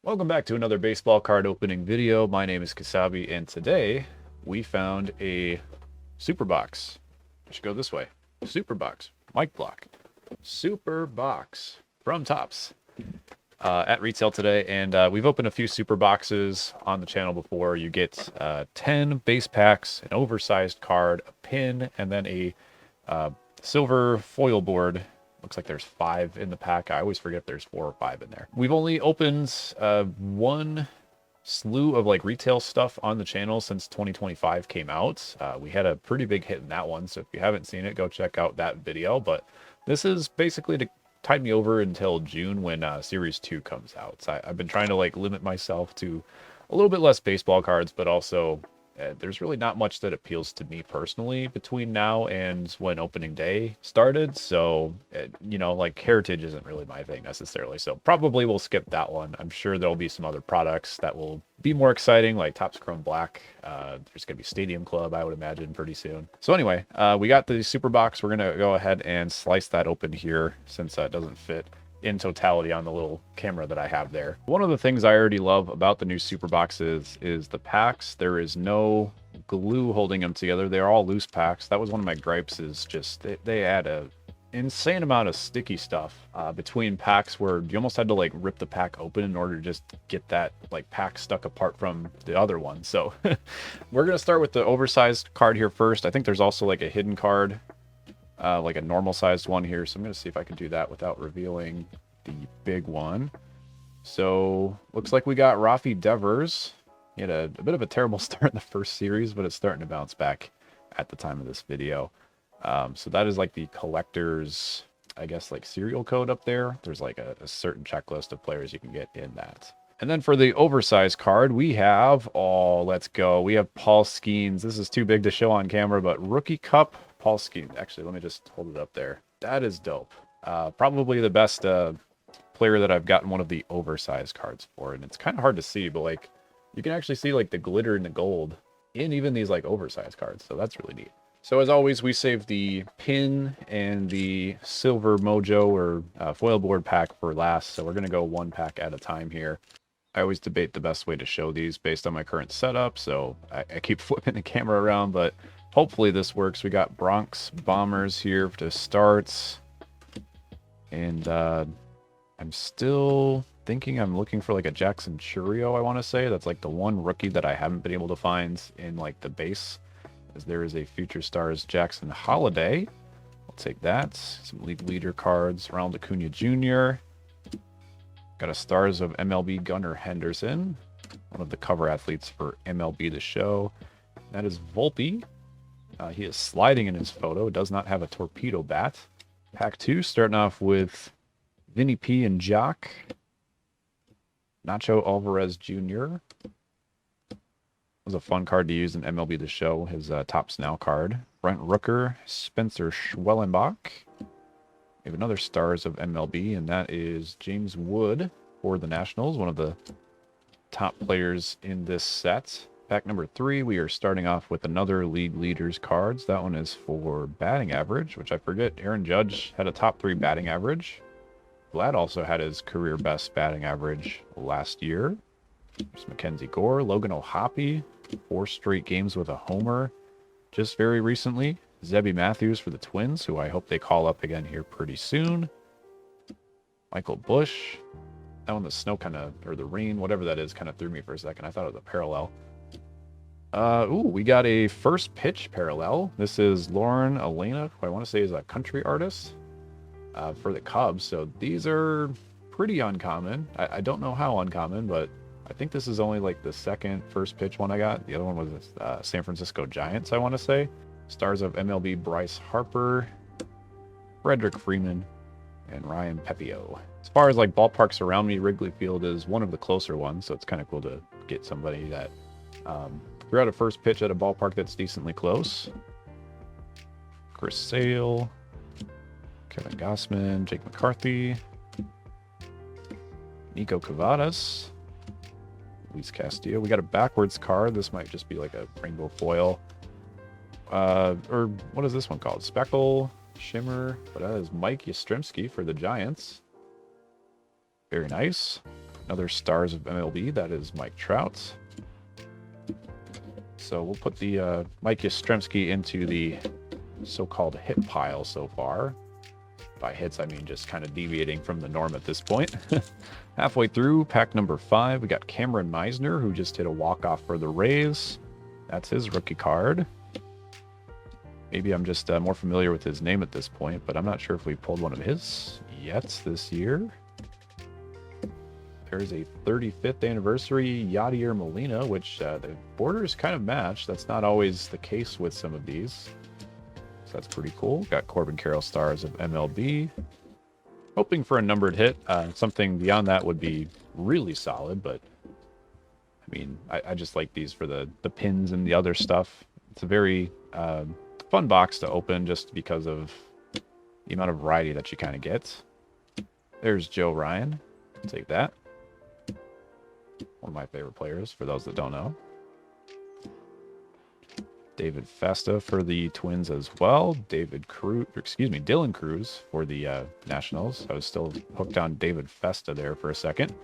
Welcome back to another baseball card opening video. My name is Kasabe, and today we found a super box. I should go this way. Super box, mic block, super box from Topps at retail today, and we've opened a few super boxes on the channel before. You get 10 base packs, an oversized card, a pin, and then a silver foil board. Looks like there's 5 in the pack. I always forget if there's 4 or 5 in there. We've only opened one slew of like retail stuff on the channel since 2025 came out. We had a pretty big hit in that one, so if you haven't seen it, go check out that video. But this is basically to tide me over until June when Series 2 comes out. So I've been trying to like limit myself to a little bit less baseball cards, but also there's really not much that appeals to me personally between now and when opening day started. So, you know, like Heritage isn't really my thing necessarily. So probably we'll skip that one. I'm sure there'll be some other products that will be more exciting, like Topps Chrome Black. There's going to be Stadium Club, I would imagine, pretty soon. So anyway, we got the super box. We're going to go ahead and slice that open here since it doesn't fit in totality on the little camera that I have there. One of the things I already love about the new super boxes is the packs. There is no glue holding them together. They're all loose packs. That was one of my gripes, is just they add a insane amount of sticky stuff between packs where you almost had to like rip the pack open in order to just get that like pack stuck apart from the other one. So we're gonna start with the oversized card here first. I think there's also like a hidden card, like a normal sized one here. So I'm going to see if I can do that without revealing the big one. So looks like we got Rafi Devers. He had a bit of a terrible start in the first series, but it's starting to bounce back at the time of this video. So that is like the collector's, I guess, like serial code up there. There's like a certain checklist of players you can get in that. And then for the oversized card, we have, oh, let's go. We have Paul Skeens. This is too big to show on camera, but Rookie Cup Paul Skeens. Actually, let me just hold it up there. That is dope. Probably the best player that I've gotten one of the oversized cards for. And it's kind of hard to see, but like you can actually see like the glitter and the gold in even these like oversized cards. So that's really neat. So as always, we save the pin and the silver mojo or foil board pack for last. So we're going to go one pack at a time here. I always debate the best way to show these based on my current setup, so I keep flipping the camera around, but hopefully this works. We got Bronx Bombers here to start, and I'm still thinking I'm looking for like a Jackson Churio, I want to say. That's like the one rookie that I haven't been able to find in like the base, as there is a Future Stars Jackson Holiday. I'll take that. Some league leader cards, Ronald Acuna Jr., got a Stars of MLB Gunnar Henderson, one of the cover athletes for MLB The Show. That is Volpe. He is sliding in his photo, does not have a torpedo bat. Pack 2, starting off with Vinny P and Jock. Nacho Alvarez Jr. Was a fun card to use in MLB The Show, his Topps Now card. Brent Rooker, Spencer Schwellenbach. We have another Stars of MLB, and that is James Wood for the Nationals, one of the top players in this set. Pack number 3, we are starting off with another League Leaders cards. That one is for batting average, which I forget Aaron Judge had a top 3 batting average. Vlad also had his career best batting average last year. There's Mackenzie Gore, Logan O'Hoppe, 4 straight games with a homer just very recently. Zebby Matthews for the Twins, who I hope they call up again here pretty soon. Michael Bush. That one, the snow kind of, or the rain, whatever that is, kind of threw me for a second. I thought it was a parallel. We got a first pitch parallel. This is Lauren Elena, who I want to say is a country artist for the Cubs. So these are pretty uncommon. I don't know how uncommon, but I think this is only like the second first pitch one I got. The other one was San Francisco Giants, I want to say. Stars of MLB Bryce Harper, Frederick Freeman, and Ryan Pepio. As far as like ballparks around me, Wrigley Field is one of the closer ones, so it's kind of cool to get somebody that threw out a first pitch at a ballpark that's decently close. Chris Sale, Kevin Gossman, Jake McCarthy, Nico Cavadas, Luis Castillo. We got a backwards card. This might just be like a rainbow foil. Or what is this one called? Speckle, Shimmer. But that is Mike Yastrzemski for the Giants. Very nice. Another Stars of MLB, that is Mike Trout. So we'll put the Mike Yastrzemski into the so-called hit pile so far. By hits, I mean just kind of deviating from the norm at this point. Halfway through, pack number 5, we got Cameron Meisner, who just hit a walk-off for the Rays. That's his rookie card. Maybe I'm just more familiar with his name at this point, but I'm not sure if we pulled one of his yet this year. There's a 35th anniversary Yadier Molina, which the borders kind of match. That's not always the case with some of these. So that's pretty cool. Got Corbin Carroll Stars of MLB. Hoping for a numbered hit. Something beyond that would be really solid, but I mean, I just like these for the pins and the other stuff. It's a very fun box to open just because of the amount of variety that you kind of get. There's Joe Ryan. I'll take that. One of my favorite players, for those that don't know. David Festa for the Twins as well. Dylan Cruz for the Nationals. I was still hooked on David Festa there for a second.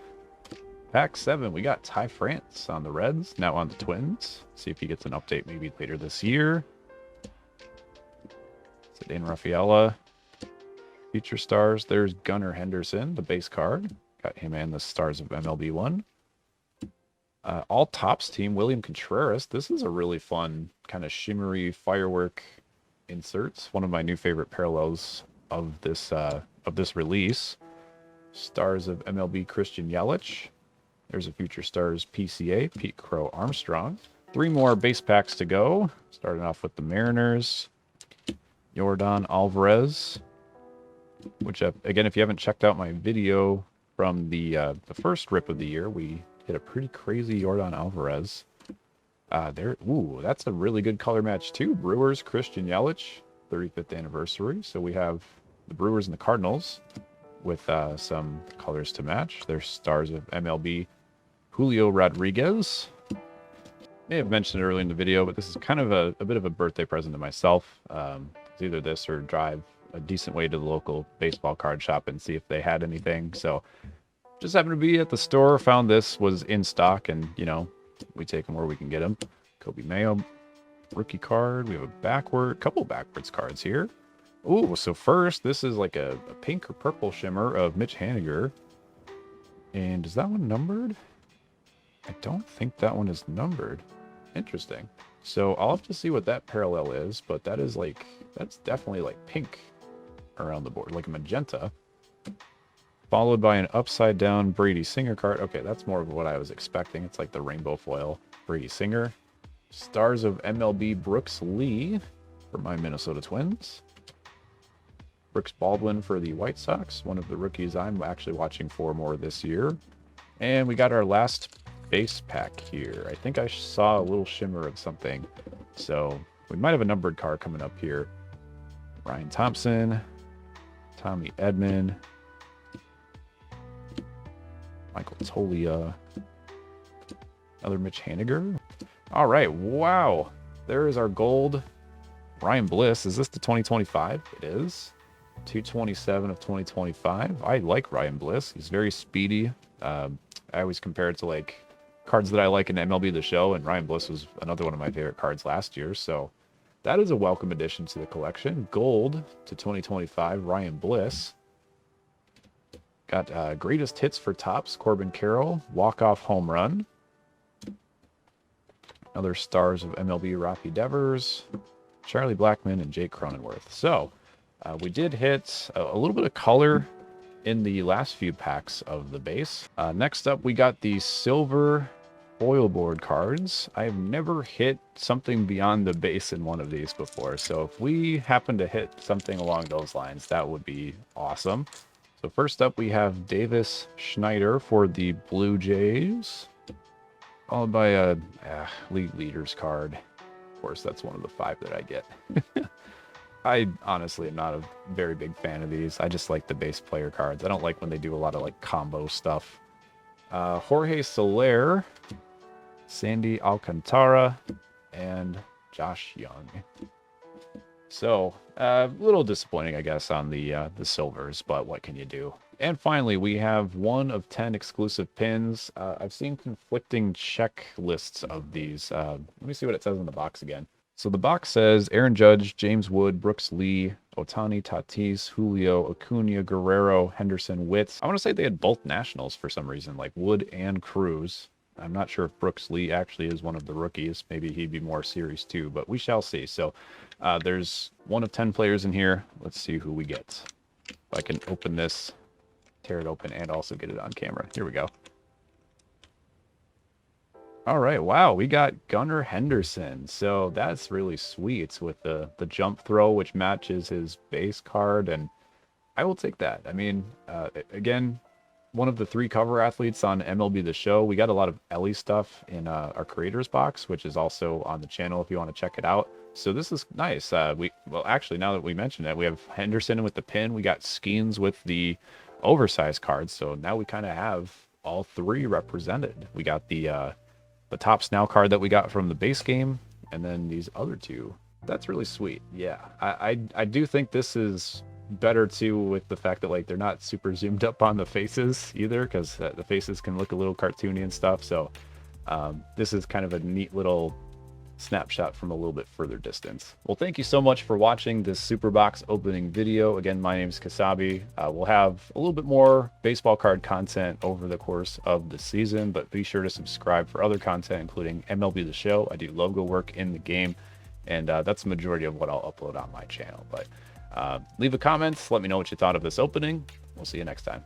Pack 7, we got Ty France on the Reds, now on the Twins. See if he gets an update maybe later this year. Ceddanne Rafaela, Future Stars. There's Gunnar Henderson, the base card. Got him and the Stars of MLB 1. All Tops team, William Contreras. This is a really fun kind of shimmery firework inserts. One of my new favorite parallels of this release. Stars of MLB Christian Yelich. There's a Future Stars PCA, Pete Crow Armstrong. 3 more base packs to go. Starting off with the Mariners. Yordan Alvarez. Which, again, if you haven't checked out my video from the first rip of the year, we hit a pretty crazy Yordan Alvarez. That's a really good color match too. Brewers, Christian Yelich, 35th anniversary. So we have the Brewers and the Cardinals with some colors to match. There's Stars of MLB, Julio Rodriguez. May have mentioned it earlier in the video, but this is kind of a bit of a birthday present to myself. It's either this or drive a decent way to the local baseball card shop and see if they had anything. So just happened to be at the store, found this was in stock, and, you know, we take them where we can get them. Kobe Mayo, rookie card. We have a couple backwards cards here. Ooh, so first, this is like a pink or purple shimmer of Mitch Haniger. And is that one numbered? I don't think that one is numbered. Interesting. So I'll have to see what that parallel is, but that's definitely like pink around the board, like a magenta. Followed by an upside down Brady Singer card. Okay, that's more of what I was expecting. It's like the rainbow foil Brady Singer. Stars of MLB Brooks Lee for my Minnesota Twins. Brooks Baldwin for the White Sox, one of the rookies I'm actually watching for more this year. And we got our last base pack here. I think I saw a little shimmer of something. So we might have a numbered card coming up here. Ryan Thompson, Tommy Edman, Michael Tolia, another Mitch Haniger. All right, wow. There is our gold Ryan Bliss. Is this the 2025? It is. 227 of 2025. I like Ryan Bliss. He's very speedy. I always compare it to like cards that I like in MLB The Show, and Ryan Bliss was another one of my favorite cards last year. So that is a welcome addition to the collection. Gold to 2025, Ryan Bliss. Got greatest hits for Tops, Corbin Carroll, walk-off home run. Other Stars of MLB, Rafi Devers, Charlie Blackmon, and Jake Cronenworth. So we did hit a little bit of color in the last few packs of the base. Next up, we got the silver foil board cards. I've never hit something beyond the base in one of these before. So if we happen to hit something along those lines, that would be awesome. So first up, we have Davis Schneider for the Blue Jays, followed by a League Leaders card. Of course, that's one of the 5 that I get. I honestly am not a very big fan of these. I just like the base player cards. I don't like when they do a lot of like combo stuff. Jorge Soler, Sandy Alcantara, and Josh Young. So a little disappointing, I guess, on the silvers, but what can you do? And finally, we have 1 of 10 exclusive pins. I've seen conflicting checklists of these. Let me see what it says in the box again. So the box says Aaron Judge, James Wood, Brooks Lee, Otani, Tatis, Julio, Acuna, Guerrero, Henderson, Witt. I want to say they had both Nationals for some reason, like Wood and Cruz. I'm not sure if Brooks Lee actually is one of the rookies. Maybe he'd be more Series 2, but we shall see. So there's 1 of 10 players in here. Let's see who we get. If I can open this, tear it open, and also get it on camera. Here we go. All right, wow, we got Gunnar Henderson. So that's really sweet with the jump throw, which matches his base card, and I will take that. I mean, again, one of the 3 cover athletes on MLB The Show. We got a lot of Ellie stuff in our creators box, which is also on the channel if you want to check it out. So this is nice. Well, actually, now that we mentioned it, we have Henderson with the pin. We got Skeens with the oversized cards. So now we kind of have all 3 represented. We got the top Snell card that we got from the base game, and then these other 2. That's really sweet. Yeah, I do think this is better too, with the fact that like they're not super zoomed up on the faces either, because the faces can look a little cartoony and stuff. So this is kind of a neat little snapshot from a little bit further distance. Well, thank you so much for watching this super box opening video. Again, my name is Kasabe. We'll have a little bit more baseball card content over the course of the season, but be sure to subscribe for other content, including MLB The Show. I do logo work in the game, and that's the majority of what I'll upload on my channel. But leave a comment, let me know what you thought of this opening. We'll see you next time.